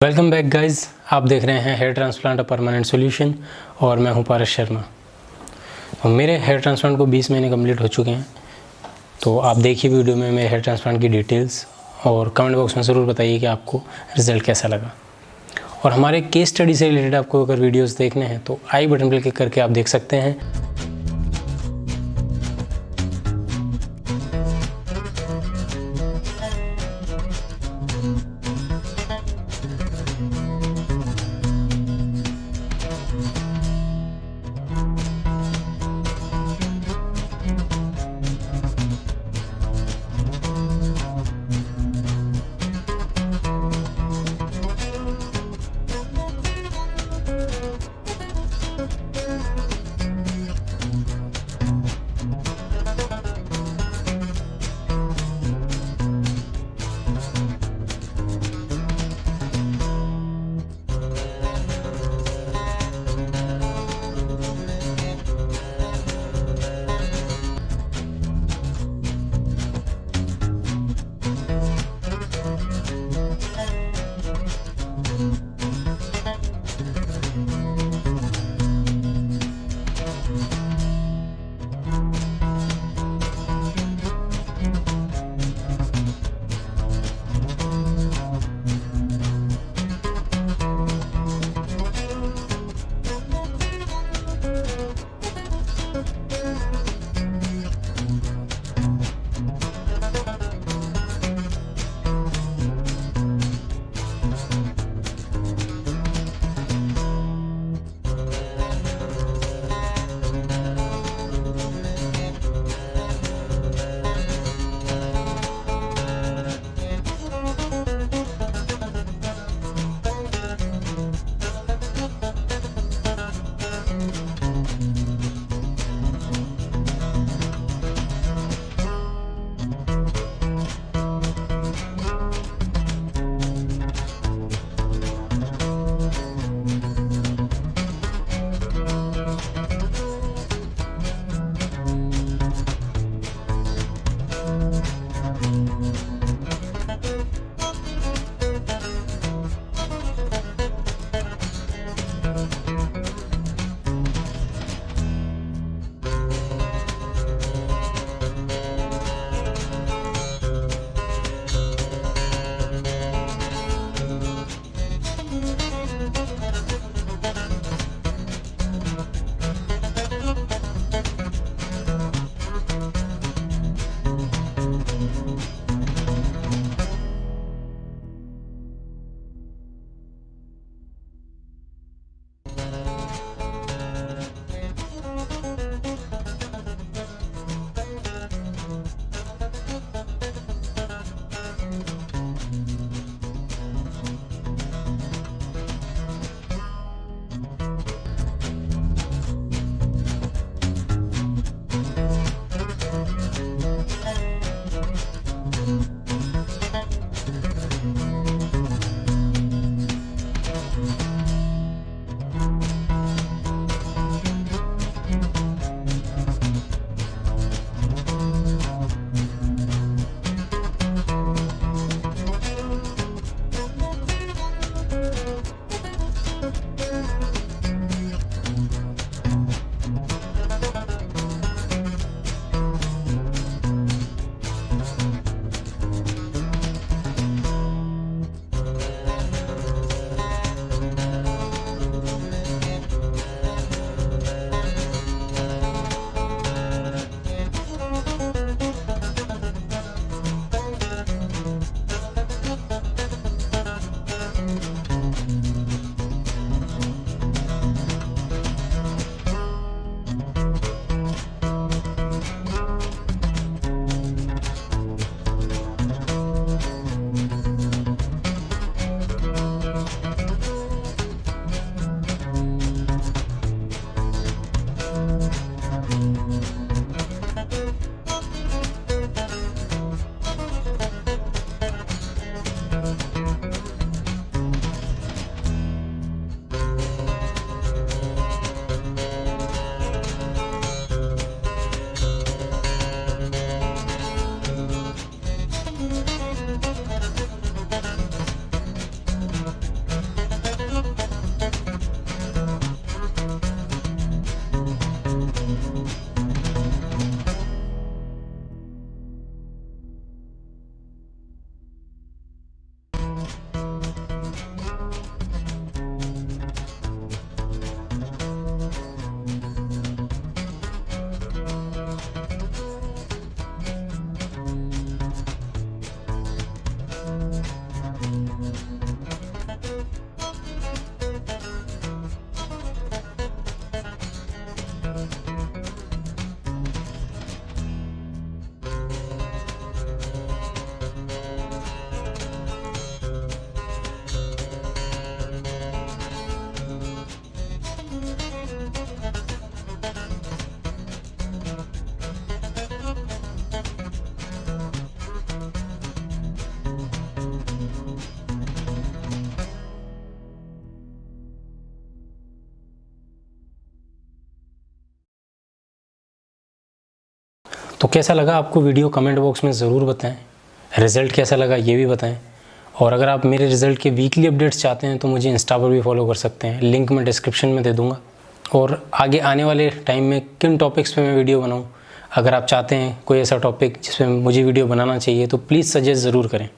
Welcome back guys, आप देख रहे हैं hair transplant a permanent solution और मैं हूं पारस शर्मा। और मेरे हेयर ट्रांसप्लांट को 20 महीने कंप्लीट हो चुके हैं। तो आप देखिए वीडियो में मेरे हेयर ट्रांसप्लांट की डिटेल्स और कमेंट बॉक्स में ज़रूर बताइए कि आपको रिज़ल्ट कैसा लगा। और हमारे केस स्टडी से रिलेटेड आपको अगर वीडियोज़ देखने हैं तो आई बटन पर क्लिक करके आप देख सकते हैं। तो कैसा लगा आपको वीडियो कमेंट बॉक्स में ज़रूर बताएं। रिज़ल्ट कैसा लगा ये भी बताएं। और अगर आप मेरे रिज़ल्ट के वीकली अपडेट्स चाहते हैं तो मुझे इंस्टा पर भी फॉलो कर सकते हैं, लिंक मैं डिस्क्रिप्शन में दे दूँगा। और आगे आने वाले टाइम में किन टॉपिक्स पे मैं वीडियो बनाऊँ, अगर आप चाहते हैं कोई ऐसा टॉपिक जिस पे मुझे वीडियो बनाना चाहिए तो प्लीज़ सजेस्ट ज़रूर करें।